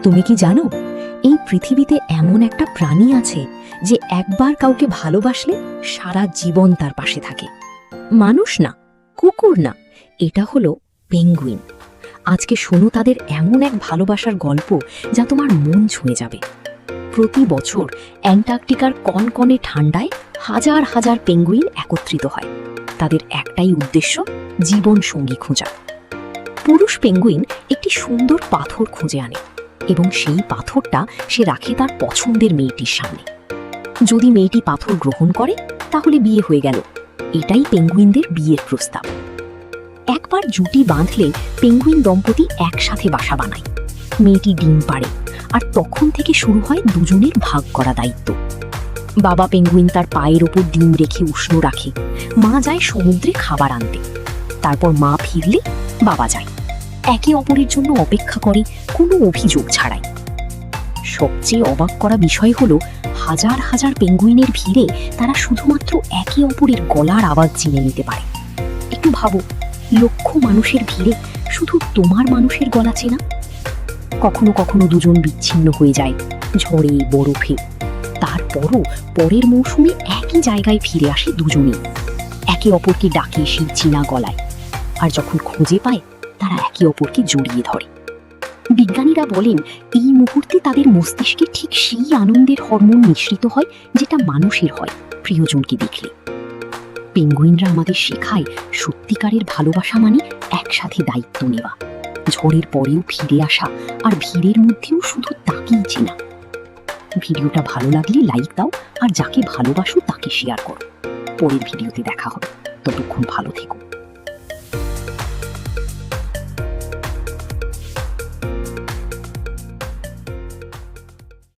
তুমি কি জানো, এই পৃথিবীতে এমন একটা প্রাণী আছে যে একবার কাউকে ভালোবাসলে সারা জীবন তার পাশে থাকে। মানুষ না, কুকুর না, এটা হলো পেঙ্গুইন। আজকে শোনো তাদের এমন এক ভালোবাসার গল্প যা তোমার মন ছুঁয়ে যাবে। প্রতি বছর অ্যান্টার্কটিকার কনকনে ঠান্ডায় হাজার হাজার পেঙ্গুইন একত্রিত হয়। তাদের একটাই উদ্দেশ্য, জীবন সঙ্গী খোঁজা। পুরুষ পেঙ্গুইন একটি সুন্দর পাথর খুঁজে আনে এবং সেই পাথরটা সে রাখে তার পছন্দের মেয়েটির সামনে। যদি মেয়েটি পাথর গ্রহণ করে তাহলে বিয়ে হয়ে গেল। এটাই পেঙ্গুইনদের বিয়ের প্রস্তাব। একবার জুটি বাঁধলে পেঙ্গুইন দম্পতি একসাথে বাসা বানায়। মেয়েটি ডিম পাড়ে, আর তখন থেকে শুরু হয় দুজনের ভাগ করা দায়িত্ব। বাবা পেঙ্গুইন তার পায়ের ওপর ডিম রেখে উষ্ণ রাখে, মা যায় সমুদ্রে খাবার আনতে। তারপর মা ফিরলে বাবা যায়। একে অপরের জন্য অপেক্ষা করে, কোনো অভিযোগ ছাড়াই। সবচেয়ে অবাক করা বিষয় হলো, হাজার হাজার পেঙ্গুইনের ভিড়ে তারা শুধুমাত্র একে অপরের গলার আওয়াজ চিনে নিতে পারে। একটু ভাবো, লক্ষ মানুষের ভিড়ে শুধু তোমার মানুষের গলা চেনা। কখনো কখনো দুজন বিচ্ছিন্ন হয়ে যায়, ঝড়ে বরফে। তারপরও পরের মৌসুমে একই জায়গায় ফিরে আসে দুজনেই, একে অপরকে ডাকে সেই চেনা গলায়। আর যখন খুঁজে পায়, তারা একে অপরকে জড়িয়ে ধরে। বিজ্ঞানীরা বলেন, এই মুহূর্তে তাদের মস্তিষ্কে ঠিক সেই আনন্দের হরমোন নিঃসৃত হয় যেটা মানুষের হয় প্রিয়জনকে দেখলে। পেঙ্গুইনরা আমাদের শেখায়, সত্যিকারের ভালোবাসা মানে একসাথে দায়িত্ব নেওয়া, ঝড়ের পরেও ফিরে আসা, আর ভিড়ের মধ্যেও শুধু তাকেই চেনা। ভিডিওটা ভালো লাগলে লাইক দাও, আর যাকে ভালোবাসো তাকে শেয়ার করো। পরের ভিডিওতে দেখা হবে, ততক্ষণ ভালো থেকো।